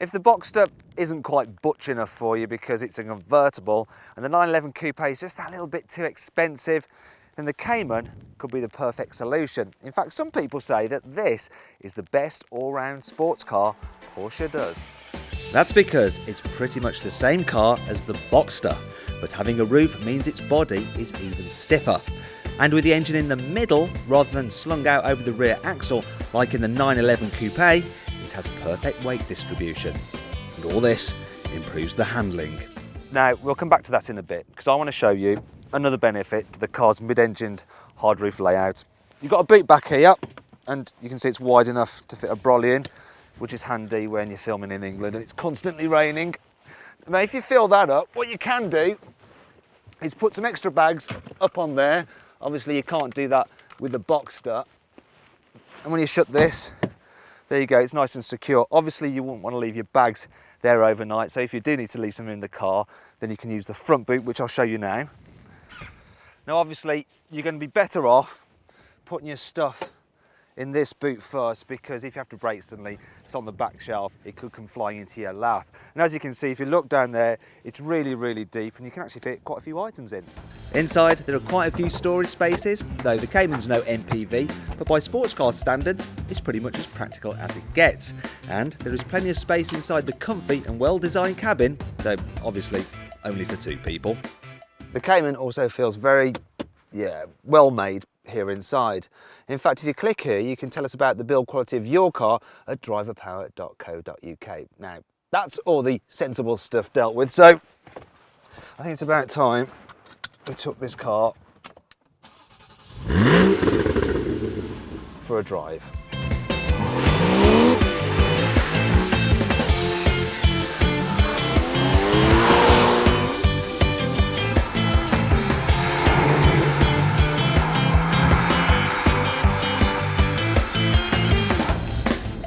If the Boxster isn't quite butch enough for you because it's a convertible and the 911 Coupe is just that little bit too expensive, then the Cayman could be the perfect solution. In fact, some people say that this is the best all-round sports car Porsche does. That's because it's pretty much the same car as the Boxster, but having a roof means its body is even stiffer. And with the engine in the middle, rather than slung out over the rear axle like in the 911 Coupe, it has perfect weight distribution. And all this improves the handling. Now, we'll come back to that in a bit, because I want to show you another benefit to the car's mid-engined hard roof layout. You've got a boot back here, and you can see it's wide enough to fit a brolly in, which is handy when you're filming in England and it's constantly raining. Now, if you fill that up, what you can do is put some extra bags up on there. Obviously, you can't do that with the Boxster. And when you shut this, there you go, it's nice and secure. Obviously, you wouldn't want to leave your bags there overnight, so if you do need to leave some in the car, then you can use the front boot, which I'll show you now. Now, obviously, you're going to be better off putting your stuff in this boot first, because if you have to brake suddenly, it's on the back shelf, it could come flying into your lap. And as you can see, if you look down there, it's really, really deep, and you can actually fit quite a few items in. Inside, there are quite a few storage spaces, though the Cayman's no MPV, but by sports car standards, it's pretty much as practical as it gets. And there is plenty of space inside the comfy and well-designed cabin, though obviously only for two people. The Cayman also feels very, well made here inside. In fact, if you click here, you can tell us about the build quality of your car at driverpower.co.uk. Now, that's all the sensible stuff dealt with, so I think it's about time we took this car for a drive.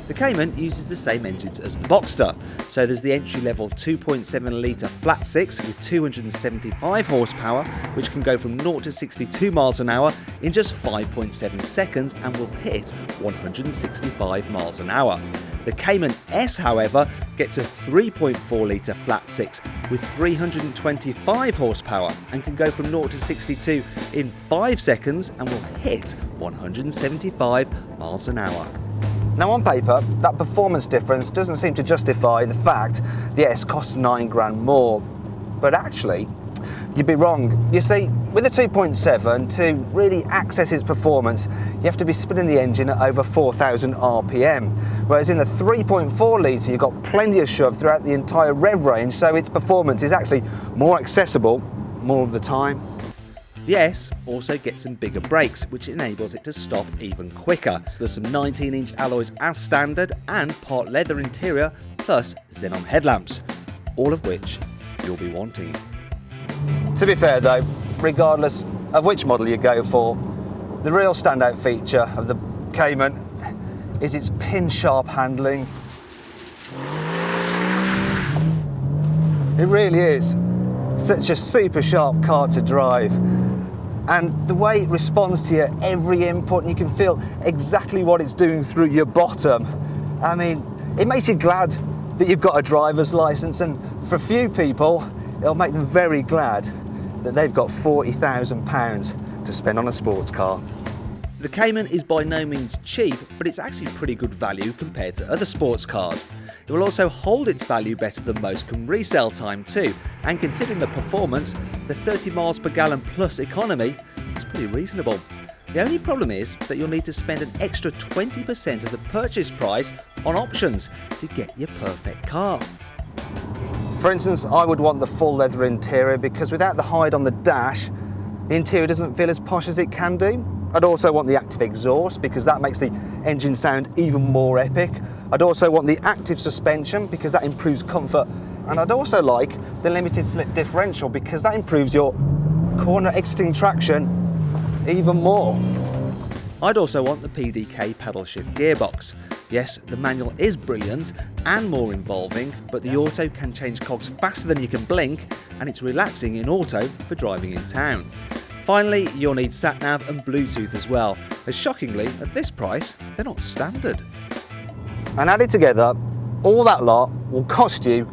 The Cayman uses the same engines as the Boxster, so there's the entry-level 2.7 litre flat six with 275 horsepower, which can go from 0 to 62 miles an hour in just 5.7 seconds and will hit 165 miles an hour. The Cayman S, however, gets a 3.4 litre flat six with 325 horsepower and can go from 0 to 62 in 5 seconds and will hit 175 miles an hour. Now, on paper, that performance difference doesn't seem to justify the fact the S costs £9 more. But actually, you'd be wrong. You see, with the 2.7, to really access its performance, you have to be spinning the engine at over 4,000 RPM. Whereas in the 3.4 litre, you've got plenty of shove throughout the entire rev range, so its performance is actually more accessible more of the time. The S also gets some bigger brakes, which enables it to stop even quicker. So there's some 19-inch alloys as standard and part leather interior, plus xenon headlamps, all of which you'll be wanting. To be fair though, regardless of which model you go for, the real standout feature of the Cayman is its pin-sharp handling. It really is such a super sharp car to drive. And the way it responds to your every input, and you can feel exactly what it's doing through your bottom. I mean, it makes you glad that you've got a driver's license, and for a few people, it'll make them very glad that they've got £40,000 to spend on a sports car. The Cayman is by no means cheap, but it's actually pretty good value compared to other sports cars. It will also hold its value better than most come resale time too, and considering the performance, the 30 miles per gallon plus economy is pretty reasonable. The only problem is that you'll need to spend an extra 20% of the purchase price on options to get your perfect car. For instance, I would want the full leather interior because without the hide on the dash, the interior doesn't feel as posh as it can do. I'd also want the active exhaust because that makes the engine sound even more epic. I'd also want the active suspension because that improves comfort, and I'd also like the limited slip differential because that improves your corner exiting traction even more. I'd also want the PDK paddle shift gearbox. Yes, the manual is brilliant and more involving, but the auto can change cogs faster than you can blink, and it's relaxing in auto for driving in town. Finally, you'll need sat-nav and Bluetooth as well, as shockingly, at this price, they're not standard. And added together, all that lot will cost you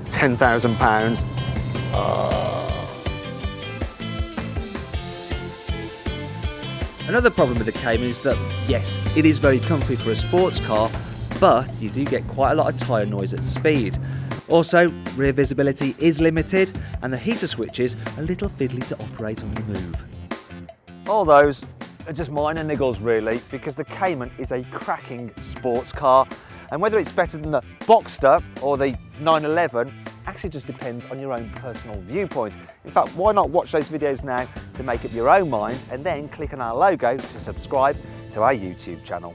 £10,000. Another problem with the Cayman is that, yes, it is very comfy for a sports car, but you do get quite a lot of tyre noise at speed. Also, rear visibility is limited and the heater switches are a little fiddly to operate on the move. All those are just minor niggles really, because the Cayman is a cracking sports car, and whether it's better than the Boxster or the 911 actually just depends on your own personal viewpoint. In fact, why not watch those videos now to make up your own mind and then click on our logo to subscribe to our YouTube channel.